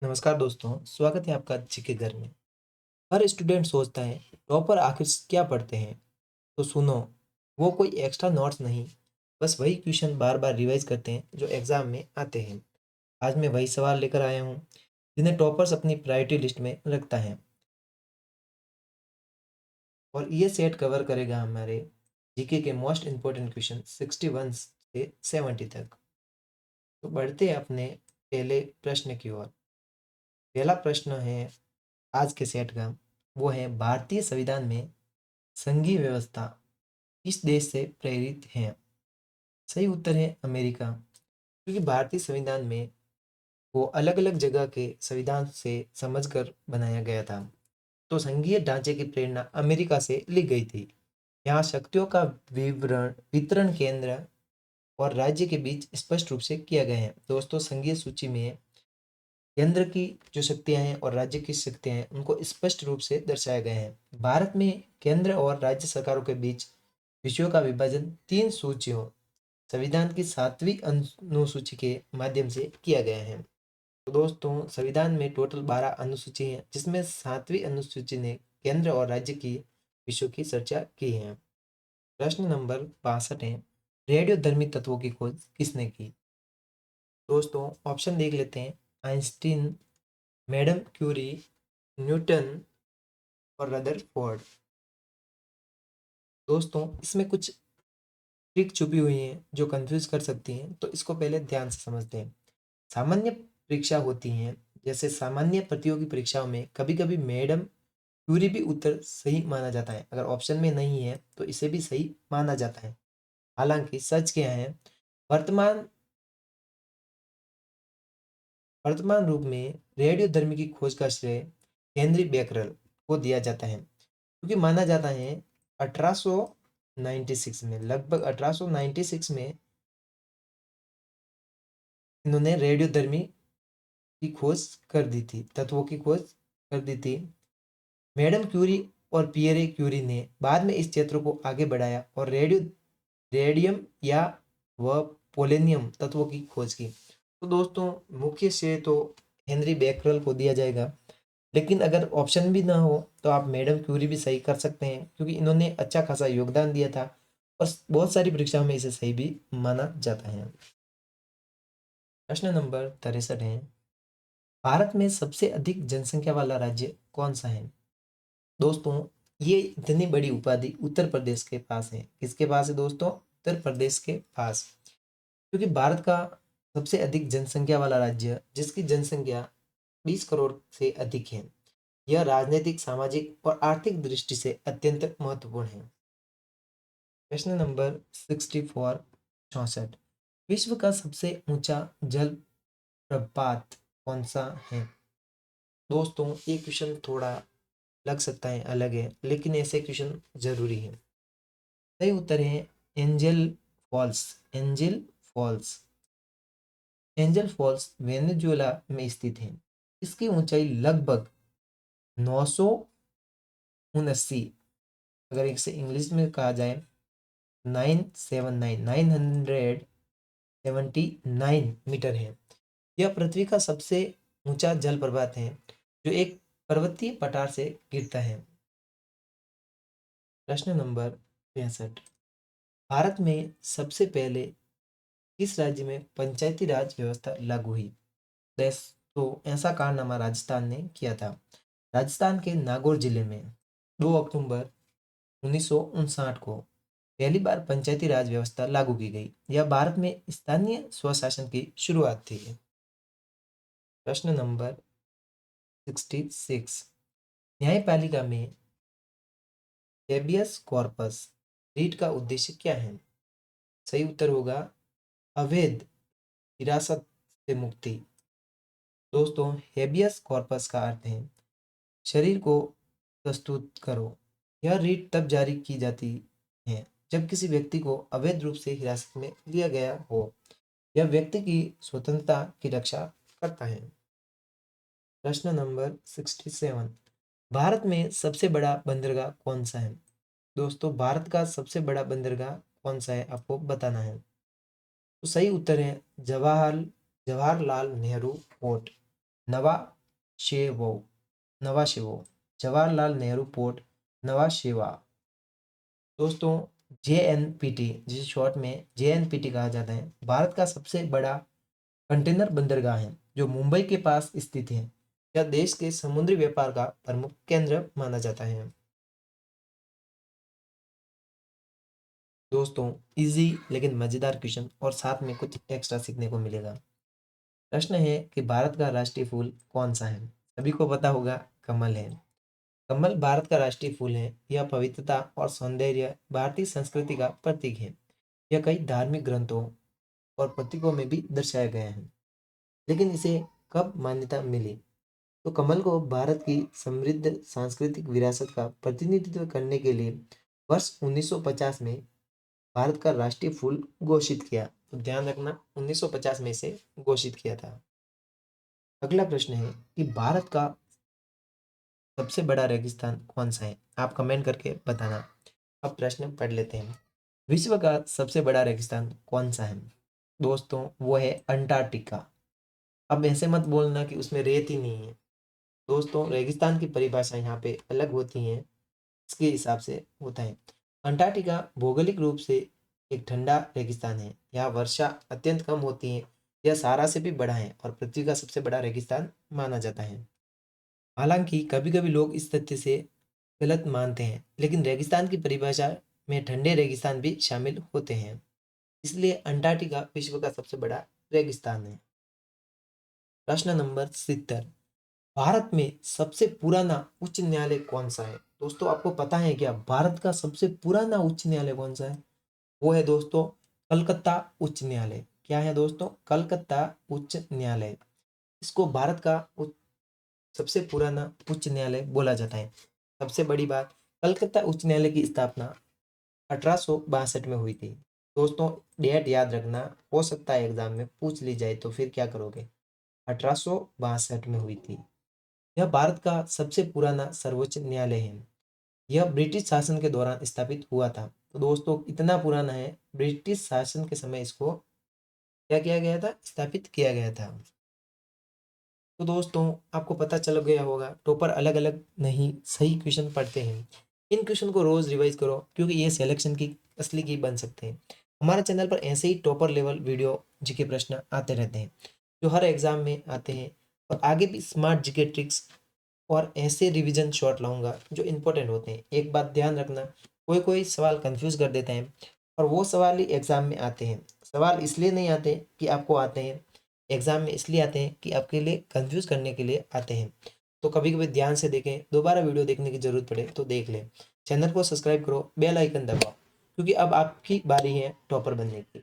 नमस्कार दोस्तों, स्वागत है आपका अच्छी के घर में। हर स्टूडेंट सोचता है टॉपर आखिर क्या पढ़ते हैं। तो सुनो, वो कोई एक्स्ट्रा नोट्स नहीं, बस वही क्वेश्चन बार बार रिवाइज करते हैं जो एग्जाम में आते हैं। आज मैं वही सवाल लेकर आया हूँ जिन्हें टॉपर्स अपनी प्रायोरिटी लिस्ट में रखता है। और ये सेट कवर करेगा हमारे जीके के मोस्ट इंपॉर्टेंट क्वेश्चन 61 से 70 तक। तो बढ़ते हैं अपने पहले प्रश्न की ओर। पहला प्रश्न है आज के सेट का, वो है भारतीय संविधान में संघीय व्यवस्था किस देश से प्रेरित है? सही उत्तर है अमेरिका, क्योंकि भारतीय संविधान में वो अलग अलग जगह के संविधान से समझकर बनाया गया था। तो संघीय ढांचे की प्रेरणा अमेरिका से ली गई थी। यहाँ शक्तियों का विवरण वितरण केंद्र और राज्य के बीच स्पष्ट रूप से किया गया है। दोस्तों, संघीय सूची में केंद्र की जो शक्तियां हैं और राज्य की शक्तियां हैं उनको स्पष्ट रूप से दर्शाया गया है। भारत में केंद्र और राज्य सरकारों के बीच विषयों का विभाजन तीन सूचियों संविधान की 7वीं अनुसूची के माध्यम से किया गया है। तो दोस्तों, संविधान में टोटल 12 अनुसूची हैं, जिसमें 7वीं अनुसूची ने केंद्र और राज्य की विषयों की चर्चा की है। प्रश्न नंबर 62 है, रेडियो धर्मी तत्वों की खोज किसने की? दोस्तों, ऑप्शन देख लेते हैं। आइंस्टीन, मैडम क्यूरी, न्यूटन और रदरफोर्ड। दोस्तों, इसमें कुछ ट्रिक छुपी हुई हैं जो कंफ्यूज कर सकती हैं, तो इसको पहले ध्यान से समझते हैं। सामान्य परीक्षा होती हैं, जैसे सामान्य प्रतियोगी परीक्षाओं में कभी कभी मैडम क्यूरी भी उत्तर सही माना जाता है। अगर ऑप्शन में नहीं है तो इसे भी सही माना जाता है। हालांकि सच क्या है, वर्तमान वर्तमान रूप में रेडियोधर्मी की खोज का श्रेय हेनरी बेकरल को दिया जाता है, क्योंकि माना जाता है 1896 में, लगभग 1896 में इन्होंने रेडियोधर्मी की खोज कर दी थी, तत्वों की खोज कर दी थी। मैडम क्यूरी और पियरे क्यूरी ने बाद में इस क्षेत्र को आगे बढ़ाया और रेडियम या व पोलेनियम तत्वों की खोज की। तो दोस्तों, मुख्य श्रेय तो हेनरी बेकरल को दिया जाएगा, लेकिन अगर ऑप्शन भी ना हो तो आप मैडम क्यूरी भी सही कर सकते हैं, क्योंकि इन्होंने अच्छा खासा योगदान दिया था और बहुत सारी परीक्षाओं में इसे सही भी माना जाता है। प्रश्न नंबर 63 है, भारत में सबसे अधिक जनसंख्या वाला राज्य कौन सा है? दोस्तों, ये इतनी बड़ी उपाधि उत्तर प्रदेश के पास है। किसके पास है दोस्तों? उत्तर प्रदेश के पास। क्योंकि भारत का सबसे अधिक जनसंख्या वाला राज्य, जिसकी जनसंख्या 20 करोड़ से अधिक है, यह राजनीतिक, सामाजिक और आर्थिक दृष्टि से अत्यंत महत्वपूर्ण है। प्रश्न नंबर 64 64, विश्व का सबसे ऊंचा जल प्रपात कौन सा है? दोस्तों, ये क्वेश्चन थोड़ा लग सकता है अलग है, लेकिन ऐसे क्वेश्चन जरूरी है। सही उत्तर है Angel Falls. Angel Falls Angel Falls Venezuela में स्थित है। इसकी ऊंचाई लगभग 979, अगर इसे इंग्लिश में कहा जाए 979 मीटर है। यह पृथ्वी का सबसे ऊंचा जलप्रपात है जो एक पर्वतीय पठार से गिरता है। प्रश्न नंबर 65, भारत में सबसे पहले किस राज्य में पंचायती राज व्यवस्था लागू हुई? देश तो ऐसा कारनामा राजस्थान ने किया था। राजस्थान के नागौर जिले में 2 अक्टूबर 1959 को पहली बार पंचायती राज व्यवस्था लागू की गई। यह भारत में स्थानीय स्वशासन की शुरुआत थी। प्रश्न नंबर 66, न्यायपालिका में हेबियस कॉर्पस रीट का उद्देश्य क्या है? सही उत्तर होगा अवैध हिरासत से मुक्ति। दोस्तों, हेबियस कॉर्पस का अर्थ है शरीर को प्रस्तुत करो। यह रीट तब जारी की जाती है जब किसी व्यक्ति को अवैध रूप से हिरासत में लिया गया हो। यह व्यक्ति की स्वतंत्रता की रक्षा करता है। प्रश्न नंबर 67, भारत में सबसे बड़ा बंदरगाह कौन सा है? दोस्तों, भारत का सबसे बड़ा बंदरगाह कौन सा है आपको बताना है। तो सही उत्तर है जवाहरलाल नेहरू पोर्ट। नवाशेवो नवाशेवो, जवाहरलाल नेहरू पोर्ट नवाशेवा। दोस्तों JNPT, जिसे शॉर्ट में JNPT कहा जाता है, भारत का सबसे बड़ा कंटेनर बंदरगाह है जो मुंबई के पास स्थित है। यह देश के समुद्री व्यापार का प्रमुख केंद्र माना जाता है। दोस्तों इजी लेकिन मजेदार क्वेश्चन और साथ में कुछ एक्स्ट्रा सीखने को मिलेगा। प्रश्न है कि भारत का राष्ट्रीय फूल कौन सा है? सभी को पता होगा, कमल है। कमल भारत का राष्ट्रीय फूल है। यह पवित्रता और सौंदर्य भारतीय संस्कृति का प्रतीक है। यह कई धार्मिक ग्रंथों और प्रतीकों में भी दर्शाया गया है। लेकिन इसे कब मान्यता मिली? तो कमल को भारत की समृद्ध सांस्कृतिक विरासत का प्रतिनिधित्व करने के लिए वर्ष 1950 में भारत का राष्ट्रीय फूल घोषित किया। तो ध्यान रखना, 1950 में इसे घोषित किया था। अगला प्रश्न है कि भारत का सबसे बड़ा रेगिस्तान कौन सा है? आप कमेंट करके बताना। अब प्रश्न पढ़ लेते हैं। विश्व का सबसे बड़ा रेगिस्तान कौन सा है? दोस्तों वो है अंटार्कटिका। अब ऐसे मत बोलना कि उसमें रेत ही नहीं है। दोस्तों रेगिस्तान की परिभाषा यहाँ पे अलग होती है, इसके हिसाब से होता है। अंटार्कटिका भौगोलिक रूप से एक ठंडा रेगिस्तान है। यहाँ वर्षा अत्यंत कम होती है। यह सहारा से भी बड़ा है और पृथ्वी का सबसे बड़ा रेगिस्तान माना जाता है। हालांकि कभी कभी लोग इस तथ्य से गलत मानते हैं, लेकिन रेगिस्तान की परिभाषा में ठंडे रेगिस्तान भी शामिल होते हैं। इसलिए अंटार्कटिका विश्व का सबसे बड़ा रेगिस्तान है। प्रश्न नंबर 70, भारत में सबसे पुराना उच्च न्यायालय कौन सा है? दोस्तों आपको पता है क्या भारत का सबसे पुराना उच्च न्यायालय कौन सा है? वो है दोस्तों कलकत्ता उच्च न्यायालय। क्या है दोस्तों? कलकत्ता उच्च न्यायालय। इसको भारत का सबसे पुराना उच्च न्यायालय बोला जाता है। सबसे बड़ी बात, कलकत्ता उच्च न्यायालय की स्थापना 1862 में हुई थी। दोस्तों डेट याद रखना, हो सकता है एग्जाम में पूछ ली जाए तो फिर क्या करोगे। 1862 में हुई थी। यह भारत का सबसे पुराना सर्वोच्च न्यायालय है। यह ब्रिटिश शासन के दौरान स्थापित हुआ था। तो दोस्तों इतना पुराना है, ब्रिटिश शासन के समय इसको क्या किया गया था? स्थापित किया गया था। तो दोस्तों आपको पता चल गया होगा, टॉपर अलग अलग नहीं सही क्वेश्चन पढ़ते हैं। इन क्वेश्चन को रोज रिवाइज करो क्योंकि ये सिलेक्शन की असली की बन सकते हैं। हमारे चैनल पर ऐसे ही टॉपर लेवल वीडियो जीके प्रश्न आते रहते हैं जो हर एग्जाम में आते हैं, और आगे भी स्मार्ट जीके ट्रिक्स और ऐसे रिवीजन शॉर्ट लाऊंगा जो इंपॉर्टेंट होते हैं। एक बात ध्यान रखना, कोई कोई सवाल कंफ्यूज कर देते हैं और वो सवाल ही एग्जाम में आते हैं। सवाल इसलिए नहीं आते कि आपको आते हैं, एग्जाम में इसलिए आते हैं कि आपके लिए कंफ्यूज करने के लिए आते हैं। तो कभी कभी ध्यान से देखें, दोबारा वीडियो देखने की जरूरत पड़े तो देख लें। चैनल को सब्सक्राइब करो, बेल आइकन दबाओ, क्योंकि अब आपकी बारी है टॉपर बनने की।